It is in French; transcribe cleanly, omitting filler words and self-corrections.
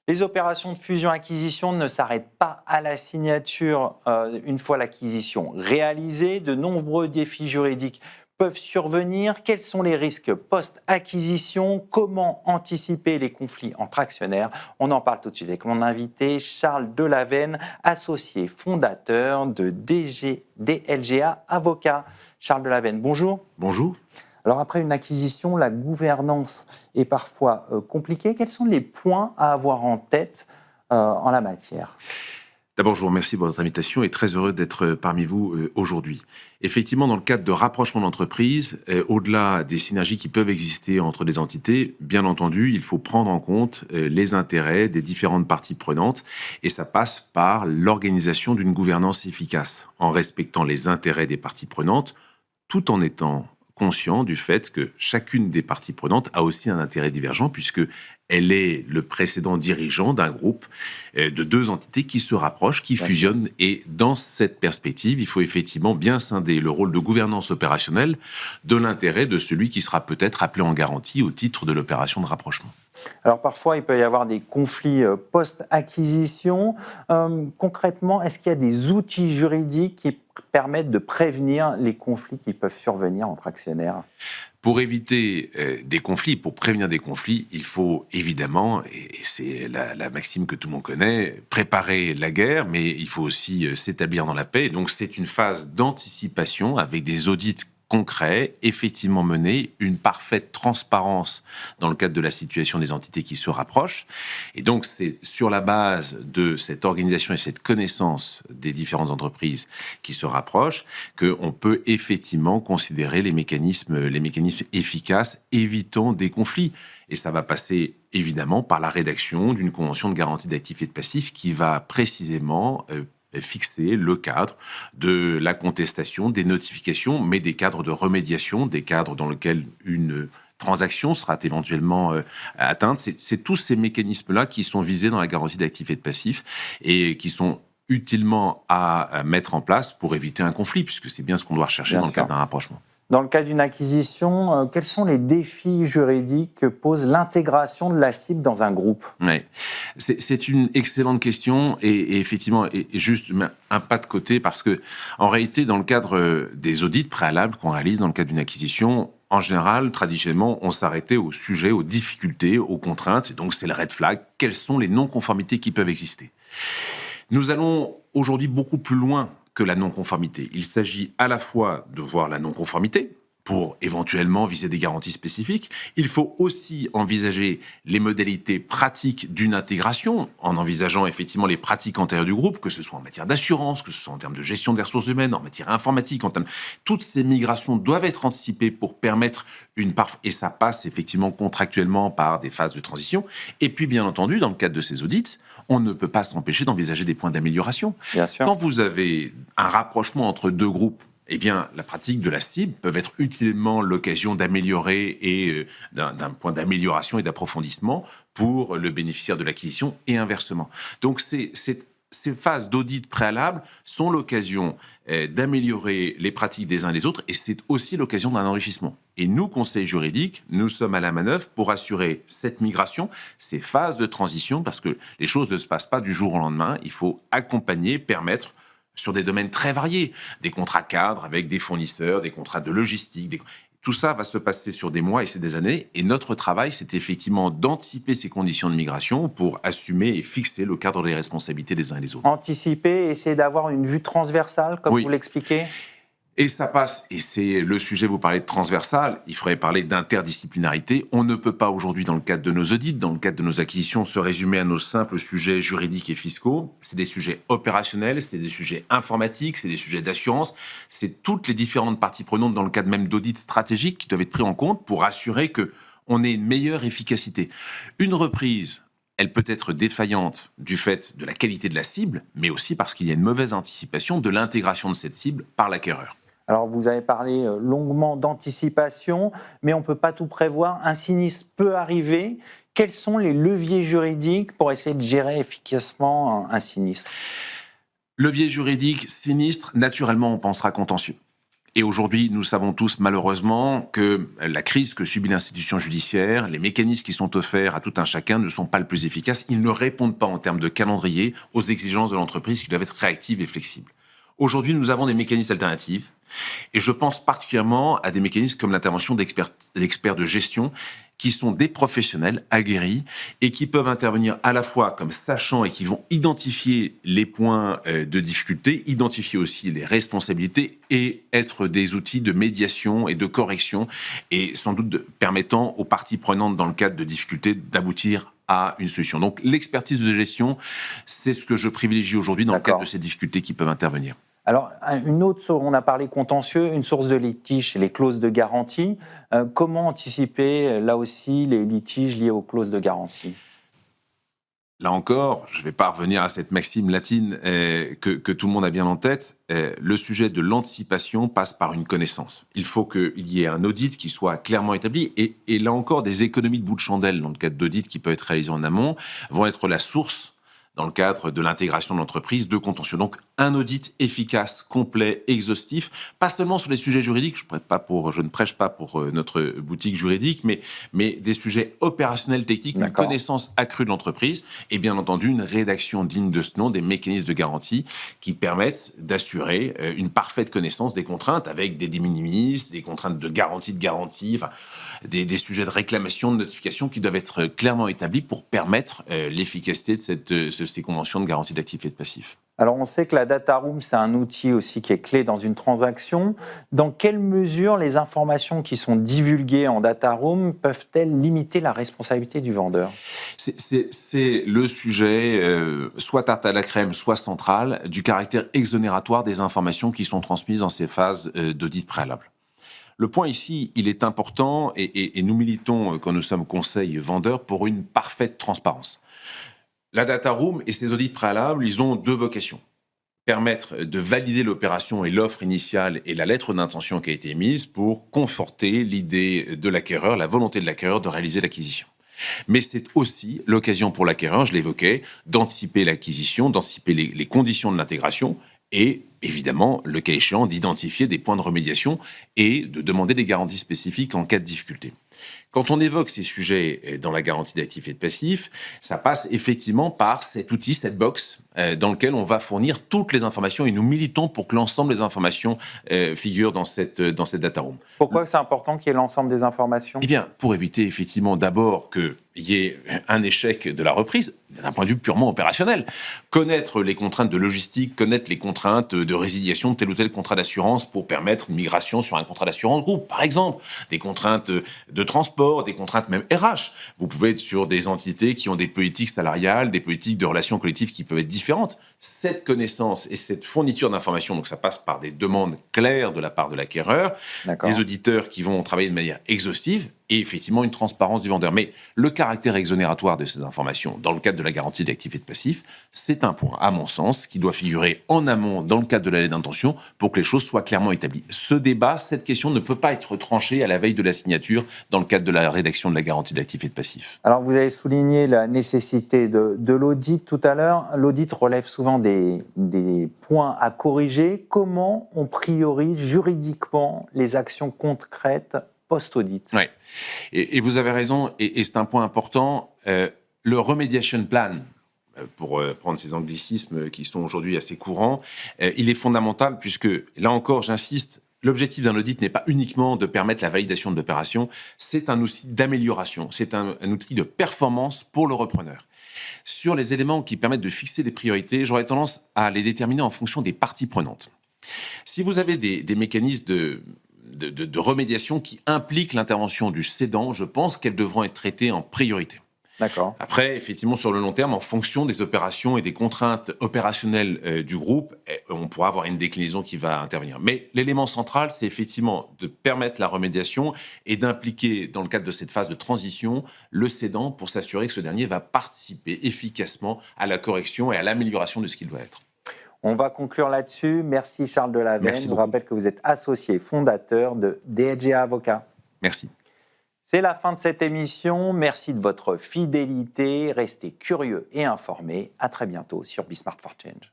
Les opérations de fusion-acquisition ne s'arrêtent pas à la signature une fois l'acquisition réalisée. De nombreux défis juridiques peuvent survenir. Quels sont les risques post-acquisition? Comment anticiper les conflits entre actionnaires? On en parle tout de suite avec mon invité, Charles Delavenne, associé fondateur de DLGA Avocat. Charles Delavenne, bonjour. Bonjour. Alors après une acquisition, la gouvernance est parfois compliquée. Quels sont les points à avoir en tête en la matière? D'abord, je vous remercie de votre invitation et très heureux d'être parmi vous aujourd'hui. Effectivement, dans le cadre de rapprochement d'entreprises, au-delà des synergies qui peuvent exister entre les entités, bien entendu, il faut prendre en compte les intérêts des différentes parties prenantes et ça passe par l'organisation d'une gouvernance efficace en respectant les intérêts des parties prenantes tout en étant conscient du fait que chacune des parties prenantes a aussi un intérêt divergent puisque elle est le précédent dirigeant d'un groupe de deux entités qui se rapprochent, qui fusionnent. Et dans cette perspective, il faut effectivement bien scinder le rôle de gouvernance opérationnelle de l'intérêt de celui qui sera peut-être appelé en garantie au titre de l'opération de rapprochement. Alors parfois, il peut y avoir des conflits post-acquisition. Concrètement, est-ce qu'il y a des outils juridiques qui permettent de prévenir les conflits qui peuvent survenir entre actionnaires? Pour éviter des conflits, pour prévenir des conflits, il faut évidemment, et c'est la maxime que tout le monde connaît, préparer la guerre, mais il faut aussi s'établir dans la paix. Et donc c'est une phase d'anticipation avec des audits concret, effectivement mené, une parfaite transparence dans le cadre de la situation des entités qui se rapprochent. Et donc, c'est sur la base de cette organisation et cette connaissance des différentes entreprises qui se rapprochent qu'on peut effectivement considérer les mécanismes efficaces évitant des conflits. Et ça va passer évidemment par la rédaction d'une convention de garantie d'actifs et de passifs qui va précisément fixer le cadre de la contestation, des notifications, mais des cadres de remédiation, des cadres dans lesquels une transaction sera éventuellement atteinte. C'est tous ces mécanismes-là qui sont visés dans la garantie d'actifs et de passifs et qui sont utilement à mettre en place pour éviter un conflit, puisque c'est bien ce qu'on doit rechercher dans le cadre d'un rapprochement. Dans le cas d'une acquisition, quels sont les défis juridiques que pose l'intégration de la cible dans un groupe? Oui, c'est une excellente question et effectivement, et juste un pas de côté parce que en réalité, dans le cadre des audits préalables qu'on réalise dans le cadre d'une acquisition, en général, traditionnellement, on s'arrêtait au sujet, aux difficultés, aux contraintes. Et donc, c'est le red flag. Quelles sont les non-conformités qui peuvent exister? Nous allons aujourd'hui beaucoup plus loin que la non-conformité. Il s'agit à la fois de voir la non-conformité pour éventuellement viser des garanties spécifiques. Il faut aussi envisager les modalités pratiques d'une intégration, en envisageant effectivement les pratiques antérieures du groupe, que ce soit en matière d'assurance, que ce soit en termes de gestion des ressources humaines, en matière informatique, en termes... Toutes ces migrations doivent être anticipées pour permettre une part... Et ça passe effectivement contractuellement par des phases de transition. Et puis, bien entendu, dans le cadre de ces audits, on ne peut pas s'empêcher d'envisager des points d'amélioration. Quand vous avez un rapprochement entre deux groupes, eh bien, la pratique de la cible peut être utilement l'occasion d'améliorer et d'un point d'amélioration et d'approfondissement pour le bénéficiaire de l'acquisition et inversement. Donc, ces phases d'audit préalable sont l'occasion d'améliorer les pratiques des uns et des autres et c'est aussi l'occasion d'un enrichissement. Et nous, conseils juridiques, nous sommes à la manœuvre pour assurer cette migration, ces phases de transition, parce que les choses ne se passent pas du jour au lendemain. Il faut accompagner, permettre sur des domaines très variés, des contrats cadres avec des fournisseurs, des contrats de logistique. Tout ça va se passer sur des mois et c'est des années. Et notre travail, c'est effectivement d'anticiper ces conditions de migration pour assumer et fixer le cadre des responsabilités des uns et des autres. Anticiper, essayer d'avoir une vue transversale, comme vous l'expliquez. Et ça passe, et c'est le sujet, vous parlez de transversal, il faudrait parler d'interdisciplinarité. On ne peut pas aujourd'hui, dans le cadre de nos audits, dans le cadre de nos acquisitions, se résumer à nos simples sujets juridiques et fiscaux. C'est des sujets opérationnels, c'est des sujets informatiques, c'est des sujets d'assurance. C'est toutes les différentes parties prenantes dans le cadre même d'audits stratégiques qui doivent être pris en compte pour assurer qu'on ait une meilleure efficacité. Une reprise, elle peut être défaillante du fait de la qualité de la cible, mais aussi parce qu'il y a une mauvaise anticipation de l'intégration de cette cible par l'acquéreur. Alors, vous avez parlé longuement d'anticipation, mais on ne peut pas tout prévoir. Un sinistre peut arriver. Quels sont les leviers juridiques pour essayer de gérer efficacement un sinistre? Levier juridique, sinistre, naturellement, on pensera contentieux. Et aujourd'hui, nous savons tous malheureusement que la crise que subit l'institution judiciaire, les mécanismes qui sont offerts à tout un chacun ne sont pas le plus efficaces. Ils ne répondent pas en termes de calendrier aux exigences de l'entreprise qui doivent être réactives et flexibles. Aujourd'hui, nous avons des mécanismes alternatifs et je pense particulièrement à des mécanismes comme l'intervention d'experts de gestion qui sont des professionnels aguerris et qui peuvent intervenir à la fois comme sachants et qui vont identifier les points de difficulté, identifier aussi les responsabilités et être des outils de médiation et de correction et sans doute permettant aux parties prenantes dans le cadre de difficultés d'aboutir à une solution. Donc l'expertise de gestion, c'est ce que je privilégie aujourd'hui dans le cadre de ces difficultés qui peuvent intervenir. Alors, une autre, on a parlé contentieux, une source de litige, c'est les clauses de garantie. Comment anticiper, là aussi, les litiges liés aux clauses de garantie ? Là encore, je ne vais pas revenir à cette maxime latine que tout le monde a bien en tête. Le sujet de l'anticipation passe par une connaissance. Il faut qu'il y ait un audit qui soit clairement établi. Et là encore, des économies de bout de chandelle dans le cadre d'audit qui peuvent être réalisés en amont vont être la source dans le cadre de l'intégration de l'entreprise, de contentieux. Donc, un audit efficace, complet, exhaustif, pas seulement sur les sujets juridiques, je ne prêche pas pour notre boutique juridique, mais des sujets opérationnels, techniques, une connaissance accrue de l'entreprise, et bien entendu, une rédaction digne de ce nom, des mécanismes de garantie qui permettent d'assurer une parfaite connaissance des contraintes avec des de minimis, des contraintes de garantie, enfin, des sujets de réclamation, de notification qui doivent être clairement établis pour permettre l'efficacité de ces conventions de garantie d'actifs et de passifs. Alors, on sait que la data room, c'est un outil aussi qui est clé dans une transaction. Dans quelle mesure les informations qui sont divulguées en data room peuvent-elles limiter la responsabilité du vendeur ? C'est le sujet, soit tarte à la crème, soit central, du caractère exonératoire des informations qui sont transmises dans ces phases d'audit préalable. Le point ici, il est important et nous militons, quand nous sommes conseil vendeurs, pour une parfaite transparence. La data room et ses audits préalables, ils ont deux vocations. Permettre de valider l'opération et l'offre initiale et la lettre d'intention qui a été émise pour conforter l'idée de l'acquéreur, la volonté de l'acquéreur de réaliser l'acquisition. Mais c'est aussi l'occasion pour l'acquéreur, je l'évoquais, d'anticiper l'acquisition, d'anticiper les conditions de l'intégration et évidemment, le cas échéant, d'identifier des points de remédiation et de demander des garanties spécifiques en cas de difficulté. Quand on évoque ces sujets dans la garantie d'actifs et de passifs, ça passe effectivement par cet outil, cette box, dans lequel on va fournir toutes les informations et nous militons pour que l'ensemble des informations figurent dans cette data room. Pourquoi c'est important qu'il y ait l'ensemble des informations ? Eh bien, pour éviter effectivement d'abord qu'il y ait un échec de la reprise, d'un point de vue purement opérationnel. Connaître les contraintes de logistique, connaître les contraintes de résiliation de tel ou tel contrat d'assurance pour permettre une migration sur un contrat d'assurance groupe, par exemple. Des contraintes de transport, des contraintes même RH. Vous pouvez être sur des entités qui ont des politiques salariales, des politiques de relations collectives qui peuvent être différentes. Cette connaissance et cette fourniture d'informations, donc ça passe par des demandes claires de la part de l'acquéreur, des auditeurs qui vont travailler de manière exhaustive et effectivement une transparence du vendeur. Mais le caractère exonératoire de ces informations dans le cadre de la garantie d'actifs et de passifs, c'est un point, à mon sens, qui doit figurer en amont dans le cadre de la lettre d'intention pour que les choses soient clairement établies. Ce débat, cette question ne peut pas être tranchée à la veille de la signature dans le cadre de la rédaction de la garantie d'actifs et de passifs. Alors, vous avez souligné la nécessité de l'audit tout à l'heure. L'audit relève souvent des points à corriger. Comment on priorise juridiquement les actions concrètes post-audit ? Oui, et vous avez raison, et c'est un point important. Le remediation plan, pour prendre ces anglicismes qui sont aujourd'hui assez courants, il est fondamental puisque, là encore, j'insiste, l'objectif d'un audit n'est pas uniquement de permettre la validation de l'opération, c'est un outil d'amélioration, c'est un outil de performance pour le repreneur. Sur les éléments qui permettent de fixer les priorités, j'aurais tendance à les déterminer en fonction des parties prenantes. Si vous avez des mécanismes de remédiation qui impliquent l'intervention du cédant, je pense qu'elles devront être traitées en priorité. D'accord. Après, effectivement, sur le long terme, en fonction des opérations et des contraintes opérationnelles du groupe, on pourra avoir une déclinaison qui va intervenir. Mais l'élément central, c'est effectivement de permettre la remédiation et d'impliquer, dans le cadre de cette phase de transition, le cédant pour s'assurer que ce dernier va participer efficacement à la correction et à l'amélioration de ce qu'il doit être. On va conclure là-dessus. Merci Charles Delavenne. Je rappelle que vous êtes associé fondateur de DSGA Avocats. Merci. C'est la fin de cette émission. Merci de votre fidélité. Restez curieux et informés. À très bientôt sur Be Smart for Change.